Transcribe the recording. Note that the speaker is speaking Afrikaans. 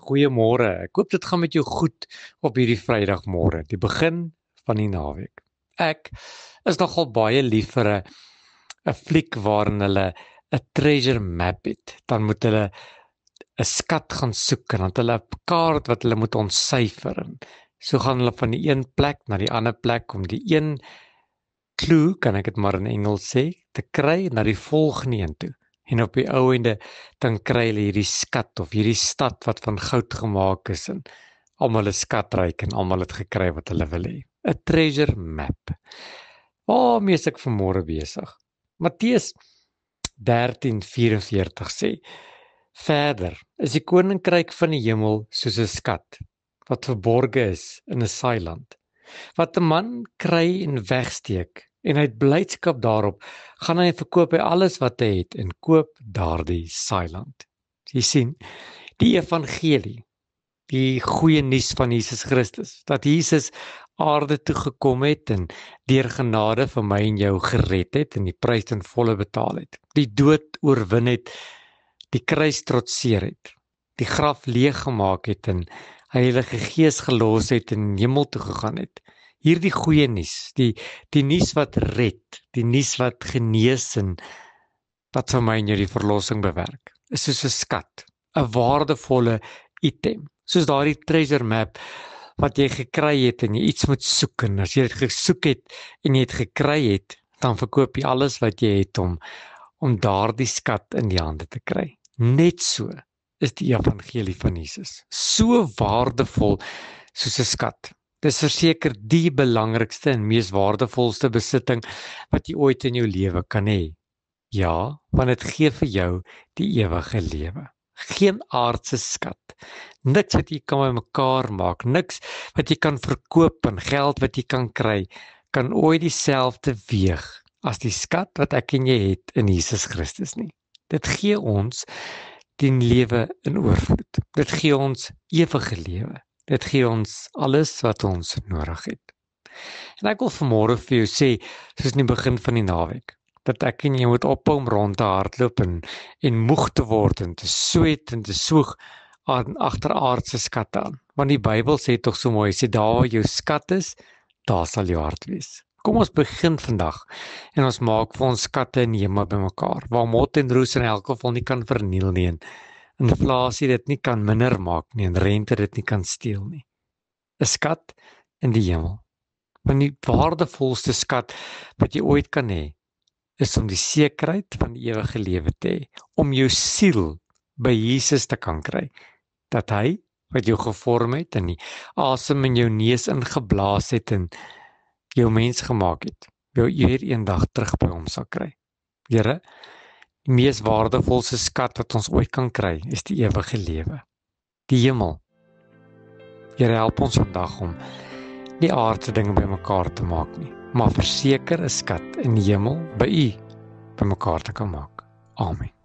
goeiemôre. Ek hoop dit gaan met jou goed op hierdie Vrydagmôre, die begin van die naweek. Ek is nogal baie lief vir 'n fliek waarin hulle 'n treasure map het. Dan moet hulle 'n skat gaan soek en dan het hulle 'n kaart wat hulle moet ontsyfer. So gaan hulle van die een plek na die ander plek om die een clue, kan ek dit maar in Engels sê, te kry na die volgende een toe. En op die ou ende dan kry hulle hierdie skat of hierdie stad wat van goud gemaak is en almal is skatryk en almal het gekry wat hulle wil hê. 'n Treasure map. Waarmee is ek vanmôre besig? Matteus 13:44 sê: Verder is die koninkryk van die hemel soos 'n skat wat verborge is in 'n saailand, wat 'n man kry en wegsteek. En uit blydskap daarop gaan hy en verkoop hy alles wat hy het en koop daardie saailand. Jy sien, die evangelie, die goeie nuus van Jesus Christus, dat Jesus aarde toe gekom het en deur genade vir my en jou gered het en die prys ten volle betaal het. Die dood oorwin het, die kruis trotseer het, die graf leeg gemaak het en Heilige Gees gelos het en hemel toe gegaan het. Hierdie goeie nuus, die nuus wat red, die nuus wat genees en wat vir my en jou die verlossing bewerk, is soos 'n skat, 'n waardevolle item, soos daardie treasure map wat jy gekry het en jy iets moet soek, en as jy dit gesoek het en jy dit gekry het, dan verkoop jy alles wat jy het om daardie skat in die hande te kry. Net so is die evangelie van Jesus, so waardevol soos 'n skat. Dis verseker die belangrikste en mees waardevolste besitting wat jy ooit in jou lewe kan hê. Ja, want dit gee vir jou die ewige lewe. Geen aardse skat. Niks wat jy kan bymekaar maak, niks wat jy kan verkoop en geld wat jy kan kry, kan ooit dieselfde weeg as die skat wat ek en jy het in Jesus Christus nie. Dit gee ons die lewe in oorvloed. Dit gee ons ewige lewe. Dit gee ons alles wat ons nodig het. En ek wil vanmôre vir jou sê, soos in die begin van die naweek, dat ek en jy moet ophou om rond te hardloop en moeg te word en te sweet en te soeg agter aardse skatte aan. Want die Bybel sê tog so mooi, sê daar waar jou skat is, daar sal jou hart wees. Kom ons begin vandag en ons maak vir ons skatte in die hemel bymekaar, waar mot en roes in elk geval nie kan verniel nie, en inflasie dit nie kan minder maak nie, en rente dit nie kan steel nie. 'n Skat in die hemel. Want die waardevolste skat wat jy ooit kan hê, is om die sekerheid van die ewige lewe te hê, om jou siel by Jesus te kan kry, dat hy wat jou gevorm het en die asem in jou neus ingeblaas het en jou mens gemaak het, jou weer eendag terug by hom sal kry. Here, die mees waardevolste skat wat ons ooit kan kry, is die ewige lewe, die hemel. Here, help ons vandag om nie aardse dinge bymekaar te maak nie, maar verseker 'n skat in die hemel by U bymekaar te kan maak. Amen.